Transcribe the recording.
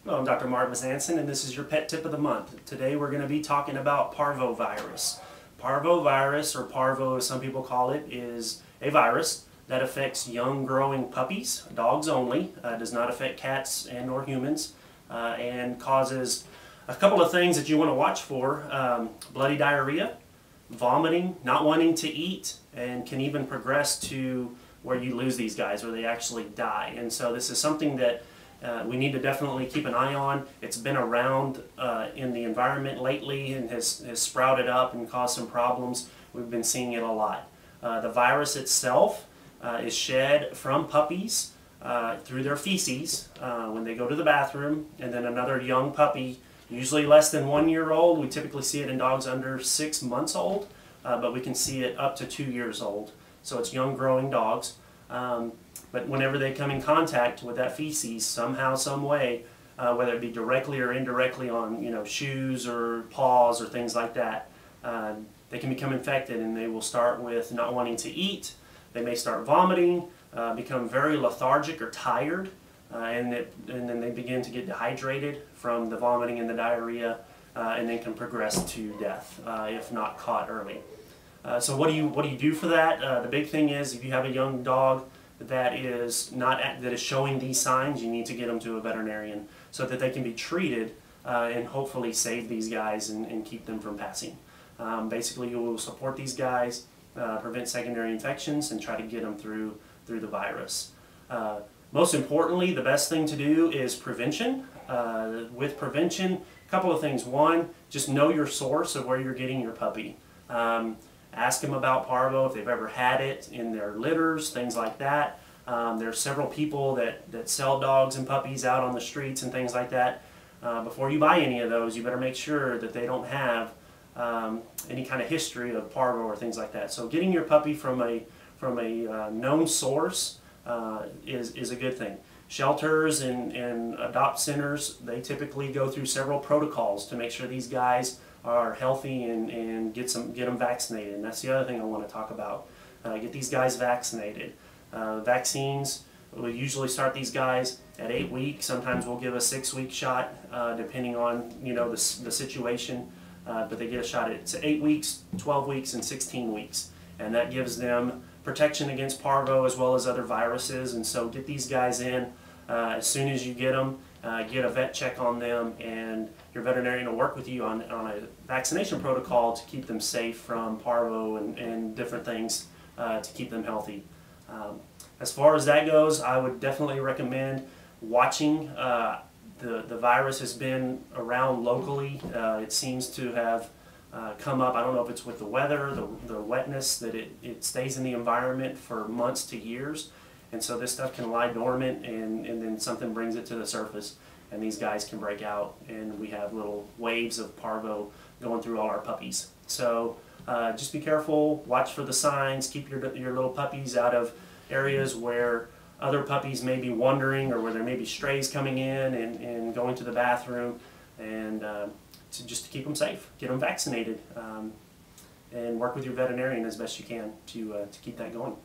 Hello, I'm Dr. Mark Besancon, and this is your pet tip of the month. Today we're going to be talking about parvovirus. Parvovirus, or parvo as some people call it, is a virus that affects young growing puppies, dogs only, does not affect cats and or humans, and causes a couple of things that you want to watch for. Bloody diarrhea, vomiting, not wanting to eat, and can even progress to where you lose these guys, where they actually die. And so this is something that we need to definitely keep an eye on. It's been around in the environment lately and has sprouted up and caused some problems. We've been seeing it a lot. The virus itself is shed from puppies through their feces when they go to the bathroom, and then another young puppy, usually less than 1 year old. We typically see it in dogs under 6 months old, but we can see it up to 2 years old. So it's young growing dogs. But whenever they come in contact with that feces, somehow, some way, whether it be directly or indirectly on shoes or paws or things like that, they can become infected, and they will start with not wanting to eat. They may start vomiting, become very lethargic or tired, and then they begin to get dehydrated from the vomiting and the diarrhea, and then can progress to death if not caught early. So what do you do for that? The big thing is, if you have a young dog that is showing these signs, you need to get them to a veterinarian so that they can be treated and hopefully save these guys and keep them from passing. Basically, you will support these guys, prevent secondary infections, and try to get them through the virus. Most importantly, the best thing to do is prevention. With prevention, a couple of things. One, just know your source of where you're getting your puppy. Ask them about parvo, if they've ever had it in their litters, things like that. There are several people that sell dogs and puppies out on the streets and things like that. Before you buy any of those, you better make sure that they don't have any kind of history of parvo or things like that. So getting your puppy from a known source is a good thing. Shelters and adopt centers, they typically go through several protocols to make sure these guys are healthy and get them vaccinated. And that's the other thing I want to talk about. Get these guys vaccinated. Vaccines, we'll usually start these guys at 8 weeks. Sometimes we'll give a 6-week shot, depending on the situation. But they get a shot at 8 weeks, 12 weeks, and 16 weeks. And that gives them protection against parvo as well as other viruses. And so get these guys in as soon as you get them. Get a vet check on them, and your veterinarian will work with you on a vaccination protocol to keep them safe from parvo and different things to keep them healthy. As far as that goes, I would definitely recommend watching. The virus has been around locally. It seems to have come up. I don't know if it's with the weather, the wetness, that it stays in the environment for months to years. And so this stuff can lie dormant, and then something brings it to the surface, and these guys can break out, and we have little waves of parvo going through all our puppies. So just be careful, watch for the signs, keep your little puppies out of areas where other puppies may be wandering, or where there may be strays coming in and going to the bathroom, and just to keep them safe, get them vaccinated, and work with your veterinarian as best you can to keep that going.